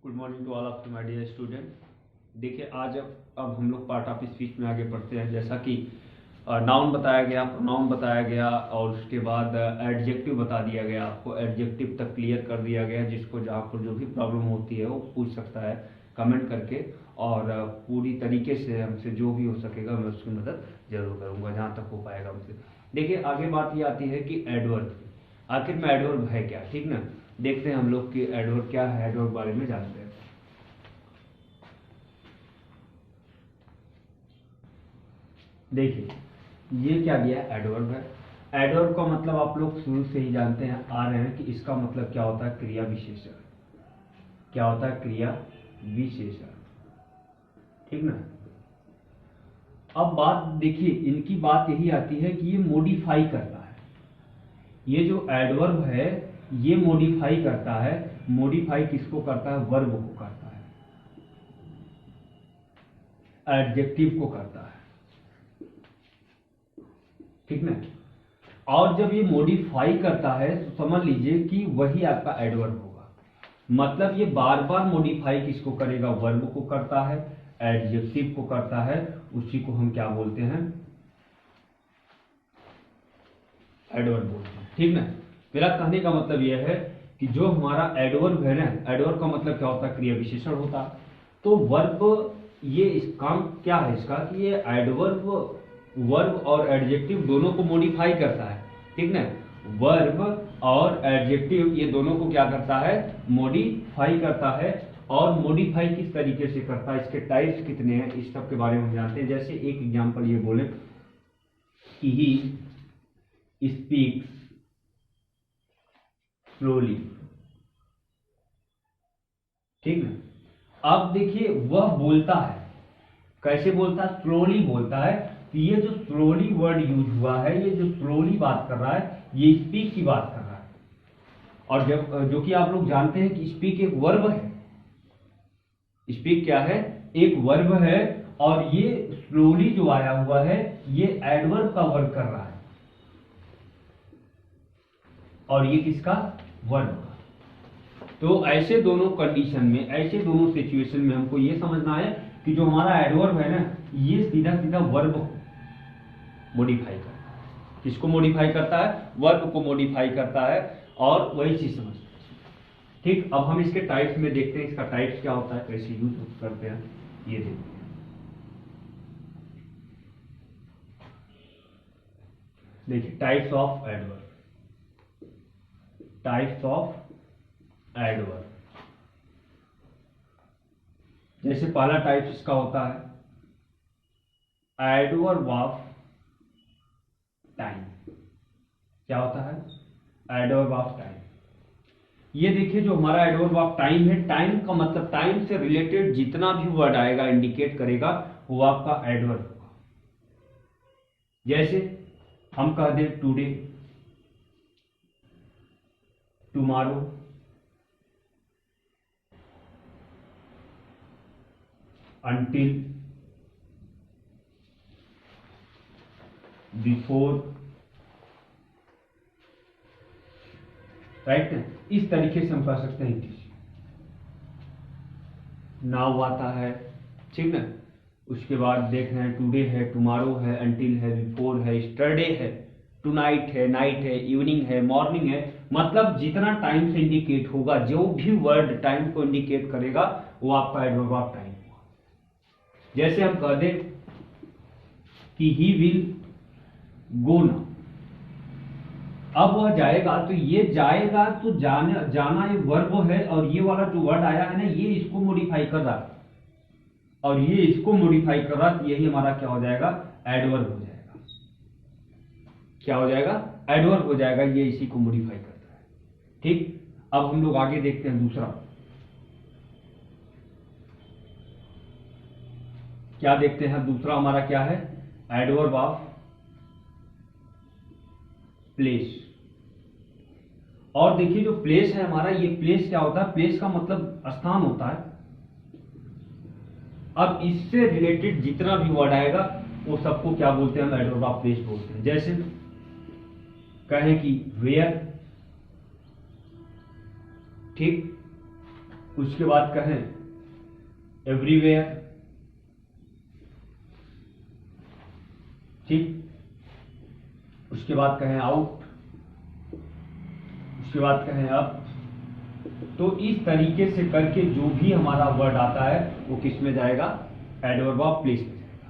Good morning to all of my dear student. देखिए आज अब हम लोग पार्ट ऑफ स्पीच में आगे बढ़ते हैं। जैसा कि नाउन बताया गया, प्रोनाउन बताया गया और उसके बाद एडजेक्टिव बता दिया गया। आपको एडजेक्टिव तक क्लियर कर दिया गया। जिसको जहाँ पर जो भी प्रॉब्लम होती है वो पूछ सकता है कमेंट करके, और पूरी तरीके से हमसे जो भी हो सकेगा मैं उसकी मदद जरूर करूँगा जहाँ तक हो पाएगा हमसे। देखिए आगे बात ये आती है कि एडवर्ब, आखिर में एडवर्ब है क्या, ठीक ना। देखते हैं हम लोग कि एडवर्ब क्या है, एडवर्ब बारे में जानते हैं। देखिए ये क्या दिया है, एडवर्ब है। एडवर्ब का मतलब आप लोग शुरू से ही जानते हैं आ रहे हैं कि इसका मतलब क्या होता है, क्रिया विशेषण। क्या होता है, क्रिया विशेषण, ठीक ना। अब बात देखिए, इनकी बात यही आती है कि ये मॉडिफाई करता है। ये जो एडवर्ब है ये मॉडिफाई करता है। मॉडिफाई किसको करता है, वर्ब को करता है, एडजेक्टिव को करता है, ठीक ना। और जब ये मॉडिफाई करता है तो समझ लीजिए कि वही आपका एडवर्ब होगा। मतलब ये बार बार मॉडिफाई किसको करेगा, वर्ब को करता है, एडजेक्टिव को करता है। उसी को हम क्या बोलते हैं, एडवर्ब बोलते हैं, ठीक ना। मेरा कहने का मतलब यह है कि जो हमारा एडवर्ब है ना, एडवर्ब का मतलब क्या होता है, क्रिया विशेषण होता है। तो वर्ब ये इस काम क्या है इसका कि ये एडवर्ब वर्ब और एडजेक्टिव दोनों को मॉडिफाई करता है, ठीक ना। वर्ब और एडजेक्टिव ये दोनों को क्या करता है, मॉडिफाई करता है। और मॉडिफाई किस तरीके से करता है, इसके टाइप्स कितने हैं, इस सब के बारे में हम जानते हैं। जैसे एक एग्जांपल ये बोले कि ही स्पीक्स स्लोली, ठीक ना। अब देखिए वह बोलता है, कैसे बोलता है, स्लोली बोलता है। तो ये जो स्लोली वर्ड यूज हुआ है, ये जो स्लोली बात कर रहा है ये स्पीक की बात कर रहा है। और जब जो कि आप लोग जानते हैं कि स्पीक एक वर्ब है। स्पीक क्या है, एक वर्ब है। और ये स्लोली जो आया हुआ है ये एडवर्ब का वर्क कर रहा है, और ये किसका, वर्ब का। तो ऐसे दोनों कंडीशन में, ऐसे दोनों सिचुएशन में हमको ये समझना है कि जो हमारा एडवर्ब है ना ये सीधा सीधा वर्ब को मॉडिफाई करता है। किसको मॉडिफाई करता है, वर्ब को मॉडिफाई करता है। और वही चीज समझते हैं, ठीक। अब हम इसके टाइप्स में देखते हैं, इसका टाइप्स क्या होता है, कैसे यूज करते हैं ये देखते हैं। देखिए types of adverb, types of adverb. जैसे पहला टाइप इसका होता है एडवर्ब ऑफ टाइम। क्या होता है, एडवर्ब ऑफ टाइम। ये देखिए जो हमारा एडवर्ब ऑफ टाइम है, टाइम का मतलब टाइम से रिलेटेड जितना भी वर्ड आएगा इंडिकेट करेगा वो आपका एडवर्ब होगा। जैसे हम कह दें today, tomorrow, until, before, right ना। इस तरीके से हम कह सकते हैं इंग्लिश। नाउ आता है, ठीक ना। उसके बाद देख रहे हैं टुडे है, टुमारो है, अंटिल है, बिफोर है, स्टरडे है, टुनाइट है, नाइट है, इवनिंग है, मॉर्निंग है। मतलब जितना टाइम से इंडिकेट होगा, जो भी वर्ड टाइम को इंडिकेट करेगा वो आपका एडवर्ब ऑफ टाइम होगा। जैसे हम कह दें कि ही विल गो ना, अब वह जाएगा। तो ये जाएगा तो जाना ये वर्ब है, और ये वाला जो वर्ड आया है ना ये इसको मॉडिफाई कर रहा है, और ये इसको मॉडिफाई कर रहा, तो यही हमारा क्या हो जाएगा, एडवर्ब हो जाएगा। क्या हो जाएगा, एडवर्ब हो जाएगा। ये इसी को मॉडिफाई करता है, ठीक। अब हम लोग आगे देखते हैं दूसरा। क्या देखते हैं, दूसरा हमारा क्या है, एडवर्ब ऑफ प्लेस। और देखिए जो प्लेस है हमारा, ये प्लेस क्या होता है, प्लेस का मतलब स्थान होता है। अब इससे रिलेटेड जितना भी वर्ड आएगा वो सबको क्या बोलते हैं, हम एडवर्ब ऑफ प्लेस बोलते हैं। जैसे कहें कि वेयर, ठीक। उसके बाद कहें एवरीवेयर, ठीक। उसके बाद कहें आउट, उसके बाद कहें अप। तो इस तरीके से करके जो भी हमारा वर्ड आता है वो किस में जाएगा, एडवर्ब ऑफ प्लेस में जाएगा।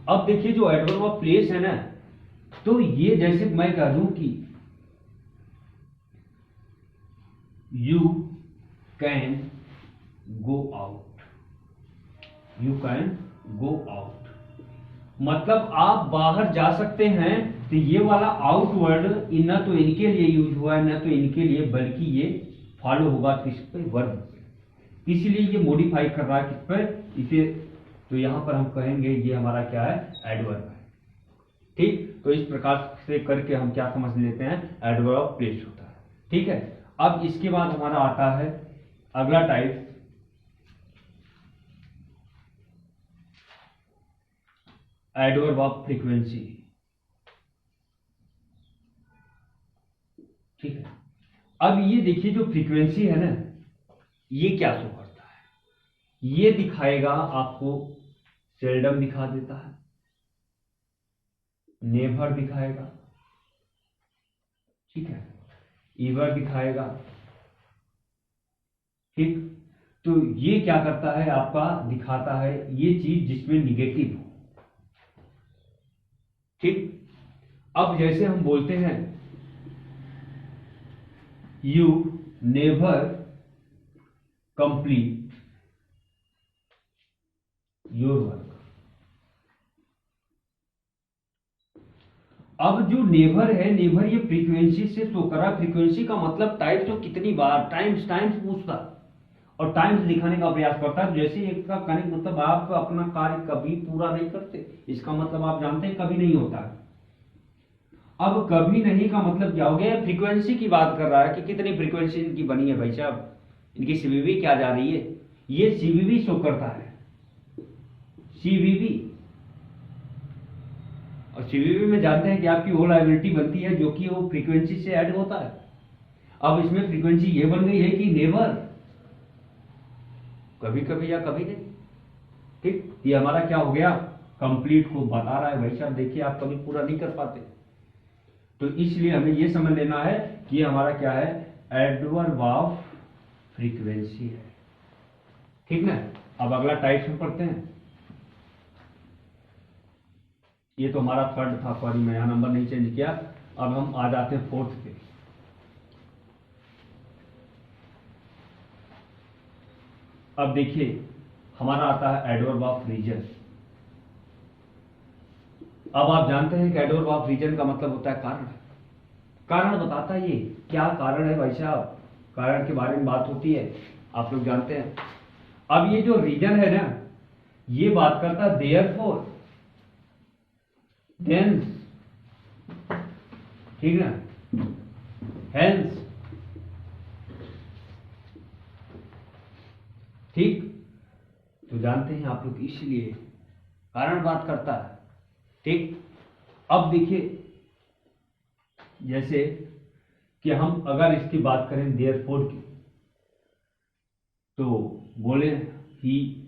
अब देखिए जो एडवर्ब ऑफ प्लेस है ना, तो ये जैसे मैं कह दूं कि you can go out, you can go out, मतलब आप बाहर जा सकते हैं। तो ये वाला आउट वर्ड न तो इनके लिए यूज हुआ है न तो इनके लिए, बल्कि ये फॉलो होगा किस पे, वर्ब पे। इसीलिए ये मॉडिफाई कर रहा है किस पर, इसे। तो यहां पर हम कहेंगे ये हमारा क्या है, एडवर्ब है, ठीक। तो इस प्रकार से करके हम क्या समझ लेते हैं, एडवर्ब ऑफ प्लेस होता है, ठीक है। अब इसके बाद हमारा आता है अगला टाइप, एडवर्ब ऑफ फ्रीक्वेंसी, ठीक है। अब ये देखिए जो फ्रीक्वेंसी है ना, ये क्या शो करता है, ये दिखाएगा आपको, सेल्डम दिखा देता है, नेवर दिखाएगा, ठीक है, ईवर दिखाएगा, ठीक। तो ये क्या करता है, आपका दिखाता है ये चीज जिसमें निगेटिव हो, ठीक। अब जैसे हम बोलते हैं you never complete your work. अब जो नेवर है, नेवर ये फ्रीक्वेंसी से शो करा। फ्रीक्वेंसी का मतलब टाइप्स, तो कितनी बार, टाइम्स पूछता और टाइम्स दिखाने का प्रयास करता है। जैसे एक का कनेक्ट, मतलब आप अपना कार्य कभी पूरा नहीं करते, इसका मतलब आप जानते हैं कभी नहीं होता है। अब कभी नहीं का मतलब क्या हो गया, फ्रीक्वेंसी की बात कर रहा है कि कितनी फ्रीक्वेंसी इनकी बनी है भाई साहब, इनकी सीवीवी क्या जा रही है, ये सीवीवी शो करता है, सीवीवी। और सीवीवी में जानते हैं कि आपकी वो लायबिलिटी बनती है जो कि वो फ्रीक्वेंसी से ऐड होता है। अब इसमें फ्रीक्वेंसी ये बन गई है कि नेवर, कभी कभी या कभी नहीं, ठीक। ये हमारा क्या हो गया, कंप्लीट को बता रहा है भाई साहब, देखिए आप कभी पूरा नहीं कर पाते। तो इसलिए हमें ये समझ लेना है कि ये हमारा क्या है, एडवर्ब ऑफ फ्रीक्वेंसी है, ठीक ना। अब अगला टाइप हम पढ़ते हैं। ये तो हमारा थर्ड था, सॉरी मैं यहां नंबर नहीं चेंज किया। अब हम आ जाते हैं फोर्थ पे। अब देखिए हमारा आता है एडवर्ब ऑफ रीजन। अब आप जानते हैं कि एडवर्ब ऑफ रीजन का मतलब होता है कारण। कारण बताता है ये क्या कारण है भाई साहब, कारण के बारे में बात होती है, आप लोग जानते हैं। अब ये जो रीजन है ना, ये बात करता है देयरफॉर, देंस, ठीक है, हेंस, ठीक। तो जानते हैं आप लोग, इसलिए कारण बात करता है, ठीक। अब देखिए जैसे कि हम अगर इसकी बात करें देयरफॉर की, तो बोले he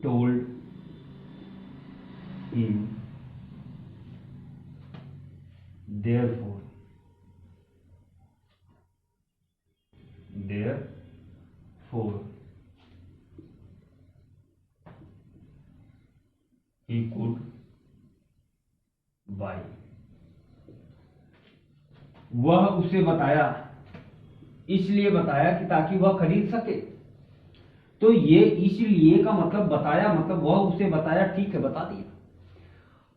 told him therefore, he could buy, वह उसे बताया, इसलिए बताया कि ताकि वह खरीद सके। तो ये इसलिए का मतलब बताया, मतलब वह उसे बताया, ठीक है, बता दिया।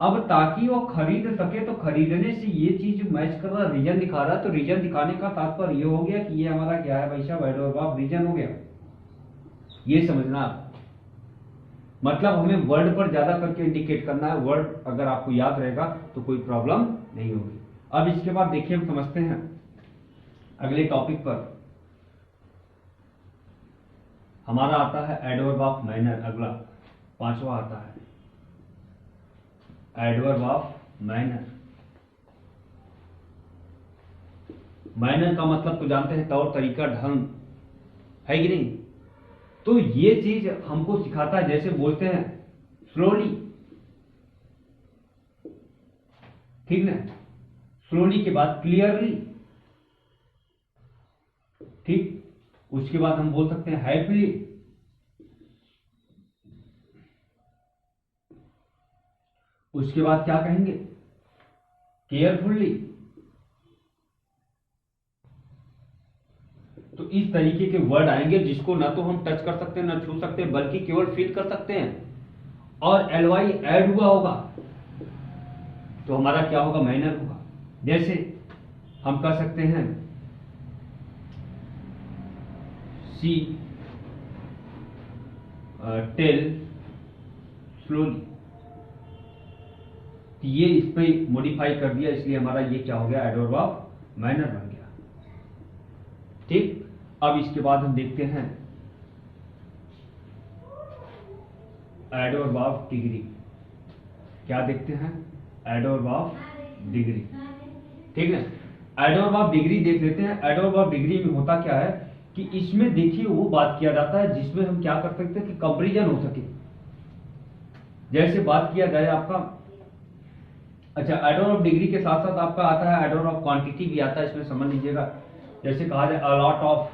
अब ताकि वो खरीद सके, तो खरीदने से ये चीज मैच कर रहा, रीजन दिखा रहा है। तो रीजन दिखाने का तात्पर्य ये हो गया कि ये हमारा क्या है भाई साहब, एडवर्ब ऑफ रीजन हो गया। ये समझना आप, मतलब हमें वर्ड पर ज्यादा करके इंडिकेट करना है। वर्ड अगर आपको याद रहेगा तो कोई प्रॉब्लम नहीं होगी। अब इसके बाद देखिए हम समझते हैं अगले टॉपिक पर। हमारा आता है एडवर्ब ऑफ मैनर, अगला पांचवा आता है एडवर्ब ऑफ मैनर। मैनर का मतलब तो जानते हैं तौर तरीका ढंग, है कि नहीं। तो ये चीज हमको सिखाता है, जैसे बोलते हैं स्लोली, ठीक ना, स्लोली के बाद क्लियरली, ठीक, उसके बाद हम बोल सकते हैं हैप्पीली, उसके बाद क्या कहेंगे केयरफुल्ली। तो इस तरीके के वर्ड आएंगे जिसको ना तो हम टच कर सकते हैं ना छू सकते हैं, बल्कि केवल फील कर सकते हैं। और एलवाई ऐड हुआ होगा तो हमारा क्या होगा, मैनर होगा। जैसे हम कह सकते हैं सी टेल स्लोली, ये इस पे मॉडिफाई कर दिया, इसलिए हमारा ये क्या हो गया, एडवर्ब ऑफ मैनर बन गया। ठीक, अब इसके बाद हम देखते हैं एडवर्ब ऑफ डिग्री। क्या देखते हैं, एडवर्ब ऑफ डिग्री, ठीक है। एडवर्ब ऑफ डिग्री देख लेते हैं। एडवर्ब ऑफ डिग्री में होता क्या है कि इसमें देखिए वो बात किया जाता है जिसमें हम क्या कर सकते हैं कि कंपैरिजन हो सके। जैसे बात किया जाए आपका, अच्छा, एडवर्ब ऑफ डिग्री के साथ साथ आपका आता है एडवर्ब ऑफ क्वांटिटी भी आता है, इसमें समझ लीजिएगा। जैसे कहा जाए अ लॉट ऑफ,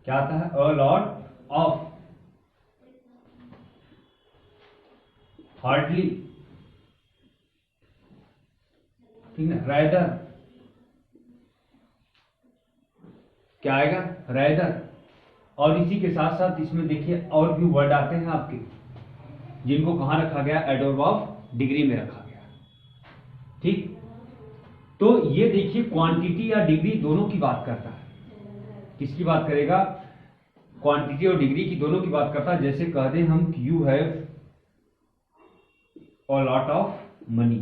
क्या आता है, अ लॉट ऑफ, हार्डली, ठीक है, रैदर, क्या आएगा, रैदर। और इसी के साथ साथ इसमें देखिए और भी वर्ड आते हैं आपके, जिनको कहां रखा गया, एडवर्ब ऑफ डिग्री में रखा गया। ठीक, तो ये देखिए क्वांटिटी या डिग्री दोनों की बात करता है। किसकी बात करेगा, क्वांटिटी और डिग्री की दोनों की बात करता है। जैसे कह दें हम you have a lot of money,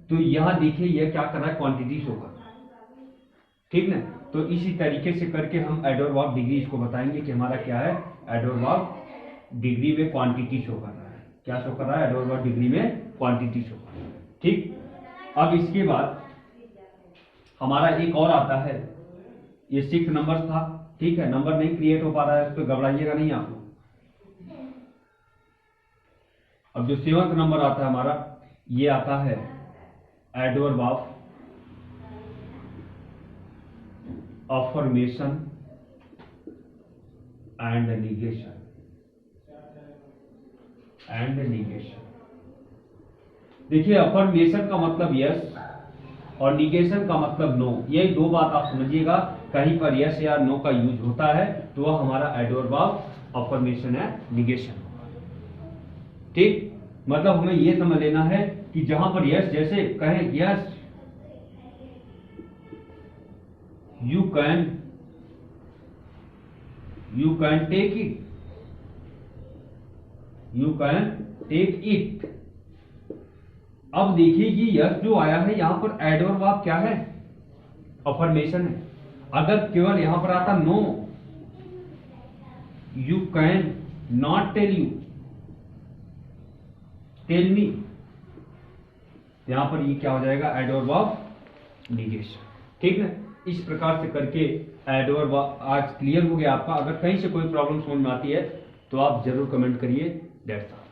तो यहां देखिए यह क्या कर रहा है, क्वांटिटी शो कर रहा है, ठीक ना। तो इसी तरीके से करके हम एडवर्ब ऑफ डिग्री इसको बताएंगे कि हमारा क्या है, एडवर्ब ऑफ डिग्री में क्वांटिटी शो कर रहा है। क्या शो कर रहा है, एडवर्ब ऑफ डिग्री में क्वांटिटी शो कर रहा है। ठीक, अब इसके बाद हमारा एक और आता है, ये 6 नंबर था, ठीक है, नंबर नहीं क्रिएट हो पा रहा है, उस पर घबराइएगा नहीं आप लोग। अब जो 7वां नंबर आता है हमारा, ये आता है adverb of affirmation and negation, and negation. देखिए अफर्मेशन का मतलब यस और निगेशन का मतलब नो, ये दो बात आप समझिएगा। कहीं पर यस या नो का यूज होता है तो वह हमारा एडवर्ब ऑफ अफर्मेशन है, निगेशन होगा। ठीक, मतलब हमें यह समझ लेना है कि जहां पर यस, जैसे कहें yes you can take it, you can take it. अब देखिए ये यस जो आया है यहां पर एडवर्ब ऑफ क्या है, अफर्मेशन है। अगर केवल यहां पर आता no, you can not tell you, tell me, यहां पर ये क्या हो जाएगा, एडवर्ब ऑफ निगेशन। ठीक है, इस प्रकार से करके एडवर्ब आज क्लियर हो गया आपका। अगर कहीं से कोई प्रॉब्लम समझ में आती है तो आप जरूर कमेंट करिए। That's all.